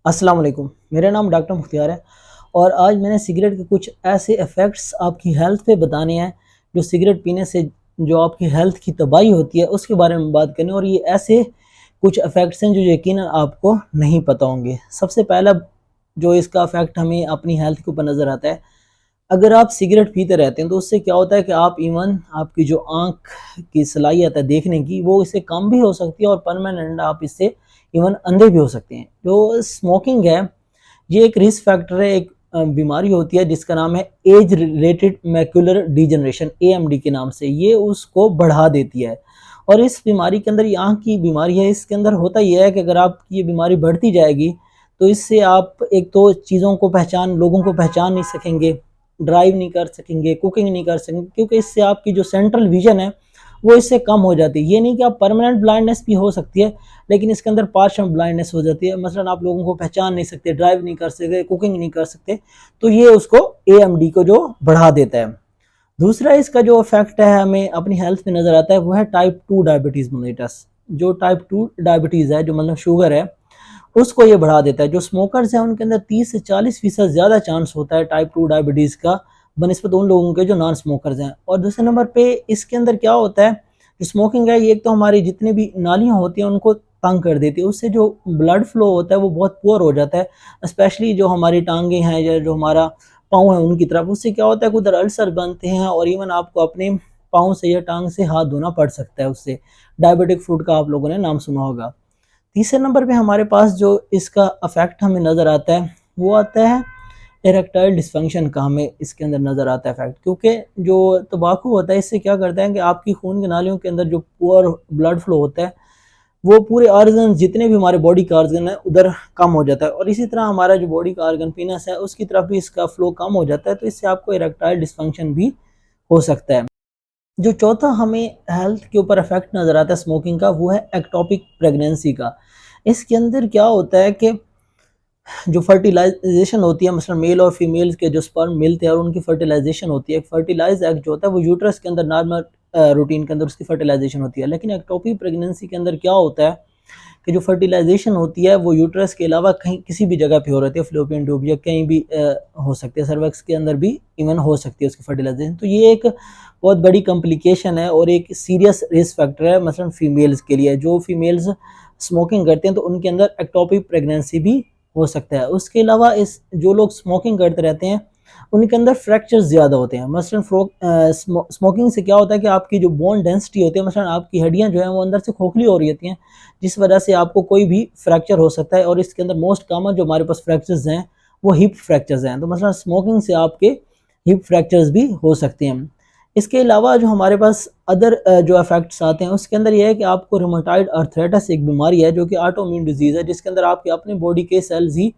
अस्सलाम वालेकुम। मेरा नाम डॉक्टर मुख्तियार है और आज मैंने सिगरेट के कुछ ऐसे इफ़ेक्ट्स आपकी हेल्थ पे बताने हैं जो सिगरेट पीने से जो आपकी हेल्थ की तबाही होती है उसके बारे में बात करनी है। और ये ऐसे कुछ इफ़ेक्ट्स हैं जो यकीनन आपको नहीं पता होंगे। सबसे पहला जो इसका इफ़ेक्ट हमें अपनी हेल्थ के ऊपर नज़र आता है, अगर आप सिगरेट पीते रहते हैं तो उससे क्या होता है कि आप इवन आपकी जो आँख की सलाहियत है देखने की वो इससे कम भी हो सकती है और परमानेंट आप इससे इवन अंधे भी हो सकते हैं। जो स्मोकिंग है ये एक रिस्क फैक्टर है, एक बीमारी होती है जिसका नाम है age related macular degeneration, AMD के नाम से। ये उसको बढ़ा देती है और इस बीमारी के अंदर, ये आँख की बीमारी है, इसके अंदर होता यह है कि अगर आपकी ये बीमारी बढ़ती जाएगी तो इससे आप एक तो चीज़ों को लोगों को पहचान नहीं सकेंगे, ड्राइव नहीं कर सकेंगे, कुकिंग नहीं कर सकेंगे, क्योंकि इससे आपकी जो सेंट्रल विजन है वो इससे कम हो जाती है। ये नहीं कि आप परमानेंट ब्लाइंडनेस भी हो सकती है, लेकिन इसके अंदर पार्शियल ब्लाइंडनेस हो जाती है। मसलन आप लोगों को पहचान नहीं सकते, ड्राइव नहीं कर सकते, कुकिंग नहीं कर सकते, तो ये उसको एएमडी को जो बढ़ा देता है। दूसरा इसका जो इफेक्ट है हमें अपनी हेल्थ में नजर आता है वो है टाइप 2 डायबिटीज मेलिटस। जो टाइप 2 डायबिटीज है, जो मतलब शुगर है, उसको ये बढ़ा देता है। जो स्मोकर्स हैं उनके अंदर 30 से 40% ज़्यादा चांस होता है टाइप 2 डायबिटीज़ का बनस्पत उन लोगों के जो नॉन स्मोकर्स हैं। और दूसरे नंबर पे इसके अंदर क्या होता है, जो स्मोकिंग है ये एक तो हमारी जितनी भी नालियाँ होती हैं उनको तंग कर देती है, उससे जो ब्लड फ्लो होता है वो बहुत पुअर हो जाता है, स्पेशली जो हमारी टांगें हैं या जो हमारा पाँव है उनकी तरफ। उससे क्या होता है कि उधर अल्सर बनते हैं और इवन आपको अपने पाँव से या टांग से हाथ धोना पड़ सकता है उससे। डायबिटिक फूड का आप लोगों ने नाम सुना होगा। तीसरे नंबर पे हमारे पास जो इसका इफेक्ट हमें नज़र आता है वो आता है इरेक्टाइल डिस्फंक्शन का। हमें इसके अंदर नज़र आता है इफेक्ट, क्योंकि जो तंबाकू होता है इससे क्या करता है कि आपकी खून की नालियों के अंदर जो पुअर ब्लड फ्लो होता है वो पूरे ऑर्गन, जितने भी हमारे बॉडी का ऑर्गन है उधर कम हो जाता है। और इसी तरह हमारा जो बॉडी का ऑर्गन पीनस है उसकी तरफ भी इसका फ्लो कम हो जाता है, तो इससे आपको इरेक्टाइल डिस्फंक्शन भी हो सकता है। जो चौथा हमें हेल्थ के ऊपर इफेक्ट नज़र आता है स्मोकिंग का वो है एक्टोपिक प्रेगनेंसी का। इसके अंदर क्या होता है कि जो फर्टिलाइजेशन होती है, मतलब मेल और फीमेल्स के जो स्पर्म मिलते हैं और उनकी फर्टिलाइजेशन होती है, फर्टिलाइज एग जो होता है वो यूट्रस के अंदर नॉर्मल रूटीन के अंदर उसकी फर्टिलाइजेशन होती है। लेकिन एक्टोपिक प्रेगनेंसी के अंदर क्या होता है कि जो फर्टिलाइजेशन होती है वो यूट्रस के अलावा कहीं किसी भी जगह पे हो रही है, फ्लोपियन ट्यूब या कहीं भी हो सकती है, सर्वक्स के अंदर भी इवन हो सकती है उसकी फर्टिलाइजेशन। तो ये एक बहुत बड़ी कॉम्प्लिकेशन है और एक सीरियस रिस्क फैक्टर है मसलन फीमेल्स के लिए। जो फीमेल्स स्मोकिंग करते हैं तो उनके अंदर एक्टोपिक प्रेगनेंसी भी हो सकता है। उसके अलावा इस जो लोग स्मोकिंग करते रहते हैं उनके अंदर फ्रैक्चर्स ज़्यादा होते हैं। मसलन स्मोकिंग से क्या होता है कि आपकी जो बोन डेंसिटी होती है, मसलन आपकी हड्डियां जो हैं वो अंदर से खोखली हो रही होती हैं, जिस वजह से आपको कोई भी फ्रैक्चर हो सकता है। और इसके अंदर मोस्ट कॉमन जो हमारे पास फ्रैक्चर्स हैं वो हिप फ्रैक्चर्स हैं। तो मसलन स्मोकिंग से आपके हिप फ्रैक्चर्स भी हो सकते हैं। इसके अलावा जो हमारे पास अदर जो इफेक्ट्स आते हैं उसके अंदर यह है कि आपको रूमेटॉइड अर्थराइटिस एक बीमारी है जो कि ऑटोइम्यून डिजीज़ है, जिसके अंदर आपके अपनी बॉडी के सेल्स ही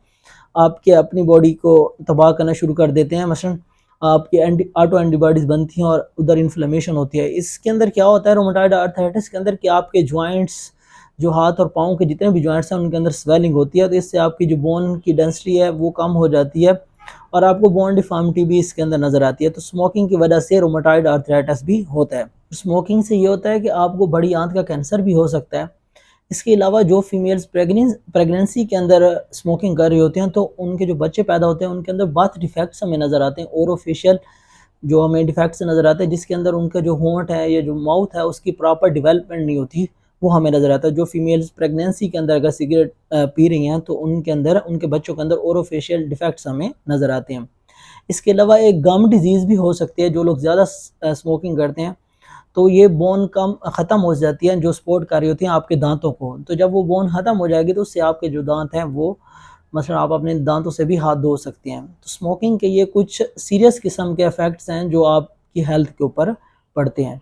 आपके अपनी बॉडी को तबाह करना शुरू कर देते हैं। मसलन आपकी ऑटो एंटीबॉडीज़ बनती हैं और उधर इन्फ्लेमेशन होती है। इसके अंदर क्या होता है रूमेटॉइड अर्थराइटिस के अंदर कि आपके जॉइंट्स, जो हाथ और पाँव के जितने भी जॉइंट्स हैं उनके अंदर स्वेलिंग होती है, तो इससे आपकी जो बोन की डेंसिटी है वो कम हो जाती है और आपको बोन डिफॉर्मिटी भी इसके अंदर नज़र आती है। तो स्मोकिंग की वजह से रूमेटॉइड अर्थराइटिस भी होता है। स्मोकिंग से ये होता है कि आपको बड़ी आंत का कैंसर भी हो सकता है। इसके अलावा जो फीमेल्स प्रेगनेंसी के अंदर स्मोकिंग कर रही होती हैं तो उनके जो बच्चे पैदा होते हैं उनके अंदर बर्थ डिफेक्ट्स हमें नज़र आते हैं, ओरोफेशियल जो हमें डिफेक्ट्स नज़र आते हैं, जिसके अंदर उनका जो होंठ है या जो माउथ है उसकी प्रॉपर डेवलपमेंट नहीं होती, वो हमें नज़र आता है। जो फीमेल्स प्रेगनेंसी के अंदर अगर सिगरेट पी रही हैं तो उनके अंदर, उनके बच्चों के अंदर ओरोफेशियल डिफेक्ट्स हमें नज़र आते हैं। इसके अलावा एक गम डिजीज़ भी हो सकती है। जो लोग ज़्यादा स्मोकिंग करते हैं तो ये बोन कम ख़त्म हो जाती है जो सपोर्ट कर रही होती हैं आपके दांतों को। तो जब वो बोन ख़त्म हो जाएगी तो उससे आपके जो दांत हैं वो, मतलब आप अपने दांतों से भी हाथ धो सकते हैं। तो स्मोकिंग के ये कुछ सीरियस किस्म के इफ़ेक्ट्स हैं जो आपकी हेल्थ के ऊपर पड़ते हैं।